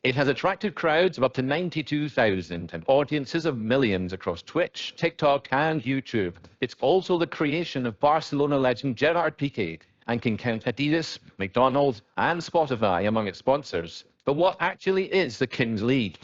It has attracted crowds of up to 92,000 and audiences of millions across Twitch, TikTok and YouTube. It's also the creation of Barcelona legend Gerard Pique and can count Adidas, McDonald's and Spotify among its sponsors. But what actually is the Kings League?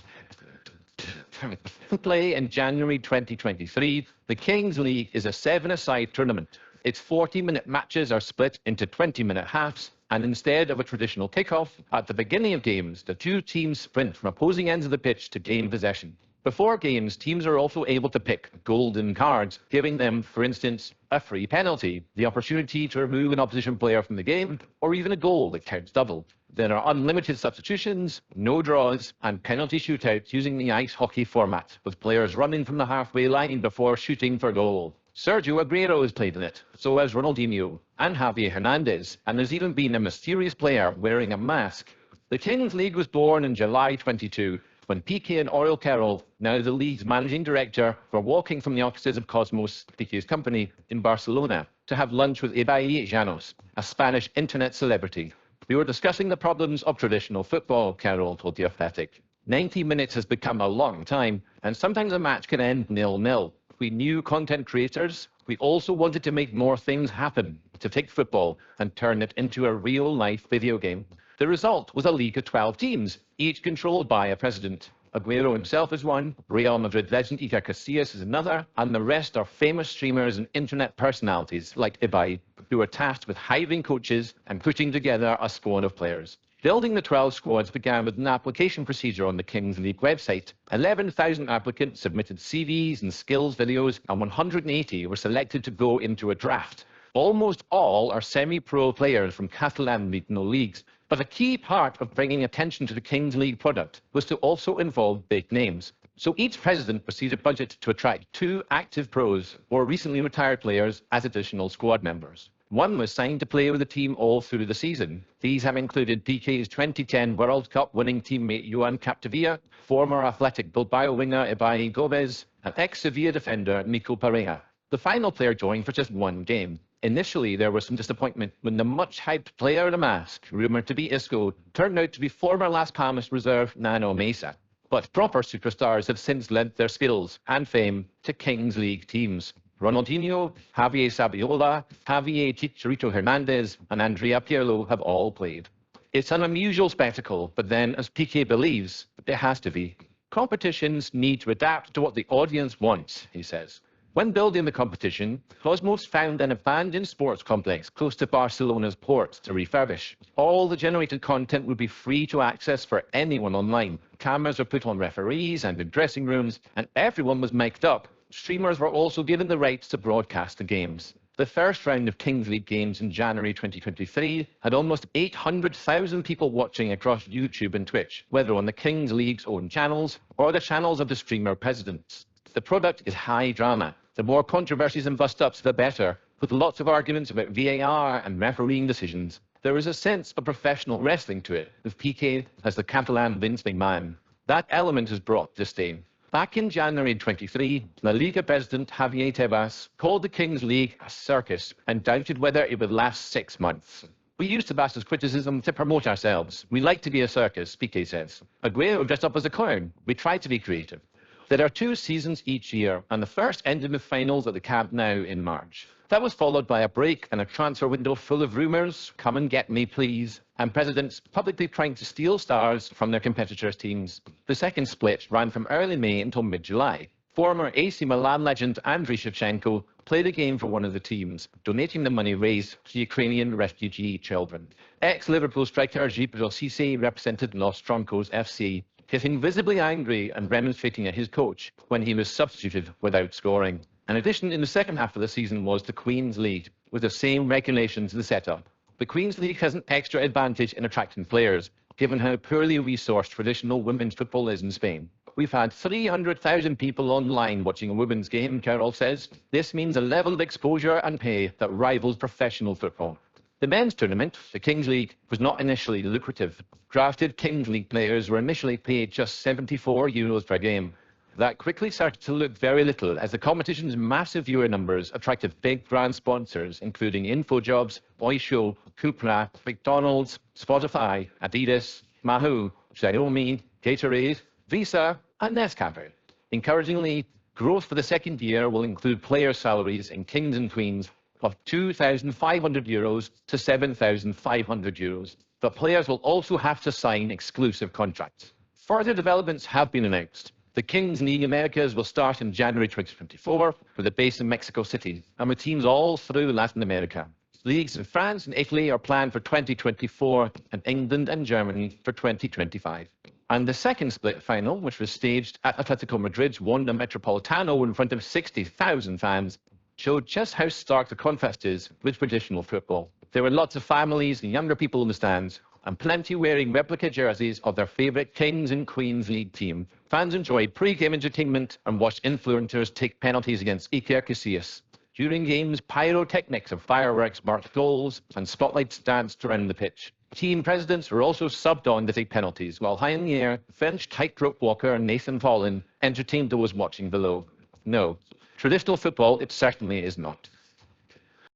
Play in January 2023, the Kings League is a seven-a-side tournament. Its 40-minute matches are split into 20-minute halves, and instead of a traditional kickoff, at the beginning of games, the two teams sprint from opposing ends of the pitch to gain possession. Before games, teams are also able to pick golden cards, giving them, for instance, a free penalty, the opportunity to remove an opposition player from the game, or even a goal that counts double. There are unlimited substitutions, no draws, and penalty shootouts using the ice hockey format, with players running from the halfway line before shooting for goal. Sergio Aguero has played in it, so has Ronaldinho and Javier Hernandez, and there's even been a mysterious player wearing a mask. The Kings League was born in July 22, when Pique and Oriol Carroll, now the league's managing director, were walking from the offices of Cosmos, Pique's company, in Barcelona, to have lunch with Ibai Llanos, a Spanish internet celebrity. We were discussing the problems of traditional football, Carroll told The Athletic. 90 minutes has become a long time, and sometimes a match can end 0-0. We knew content creators. We also wanted to make more things happen, to take football and turn it into a real-life video game. The result was a league of 12 teams, each controlled by a president. Aguero himself is one, Real Madrid legend Iker Casillas is another, and the rest are famous streamers and internet personalities like Ibai, who are tasked with hiring coaches and putting together a squad of players. Building the 12 squads began with an application procedure on the Kings League website. 11,000 applicants submitted CVs and skills videos, and 180 were selected to go into a draft. Almost all are semi-pro players from Catalan regional leagues. But a key part of bringing attention to the Kings League product was to also involve big names. So each president received a budget to attract 2 active pros or recently retired players as additional squad members. One was signed to play with the team all through the season. These have included Pique's 2010 World Cup winning teammate Joan Capdevila, former Athletic Bilbao winger Ibai Gomez, and ex-Sevilla defender Mikel Pereira. The final player joined for just one game. Initially, there was some disappointment when the much-hyped player in a mask, rumoured to be Isco, turned out to be former Las Palmas reserve Nano Mesa. But proper superstars have since lent their skills and fame to Kings League teams. Ronaldinho, Javier Saviola, Javier Chicharito Hernandez, and Andrea Pirlo have all played. It's an unusual spectacle, but then, as Pique believes, it has to be. Competitions need to adapt to what the audience wants, he says. When building the competition, Cosmos found an abandoned sports complex close to Barcelona's port to refurbish. All the generated content would be free to access for anyone online. Cameras were put on referees and in dressing rooms, and everyone was mic'd up. Streamers were also given the rights to broadcast the games. The first round of Kings League games in January 2023 had almost 800,000 people watching across YouTube and Twitch, whether on the Kings League's own channels or the channels of the streamer presidents. The product is high drama. The more controversies and bust-ups, the better, with lots of arguments about VAR and refereeing decisions. There is a sense of professional wrestling to it, with Pique as the Catalan Vince McMahon. That element has brought disdain. Back in January 23, La Liga president Javier Tebas called the Kings League a circus and doubted whether it would last 6 months. We use Tebas's criticism to promote ourselves. We like to be a circus, Pique says. Aguero dressed up as a clown. We try to be creative. There are 2 seasons each year, and the first ended with finals at the Camp Nou in March. That was followed by a break and a transfer window full of rumours, come and get me please, and presidents publicly trying to steal stars from their competitors' teams. The second split ran from early May until mid-July. Former AC Milan legend Andriy Shevchenko played a game for one of the teams, donating the money raised to Ukrainian refugee children. Ex-Liverpool striker Djibril Cissé represented Los Troncos FC, getting visibly angry and remonstrating at his coach when he was substituted without scoring. An addition in the second half of the season was the Queen's League, with the same regulations as the setup. The Queen's League has an extra advantage in attracting players, given how poorly resourced traditional women's football is in Spain. We've had 300,000 people online watching a women's game, Carroll says. This means a level of exposure and pay that rivals professional football. The men's tournament, the Kings League, was not initially lucrative. Drafted Kings League players were initially paid just €74 per game. That quickly started to look very little as the competition's massive viewer numbers attracted big brand sponsors, including InfoJobs, Oysho, Cupra, McDonald's, Spotify, Adidas, Mahou, Xiaomi, Gatorade, Visa, and Nescafe. Encouragingly, growth for the second year will include player salaries in Kings and Queens of €2,500 to €7,500, but players will also have to sign exclusive contracts. Further developments have been announced. The Kings League Americas will start in January 2024 with a base in Mexico City and with teams all through Latin America. Leagues in France and Italy are planned for 2024 and England and Germany for 2025. And the second split final, which was staged at Atletico Madrid's Wanda Metropolitano in front of 60,000 fans, showed just how stark the contrast is with traditional football. There were lots of families and younger people in the stands, and plenty wearing replica jerseys of their favourite Kings and Queens League team. Fans enjoyed pre-game entertainment and watched influencers take penalties against Iker Casillas. During games, pyrotechnics and fireworks marked goals, and spotlights danced around the pitch. Team presidents were also subbed on to take penalties, while high in the air, French tightrope walker Nathan Paulin entertained those watching below. No, traditional football it certainly is not.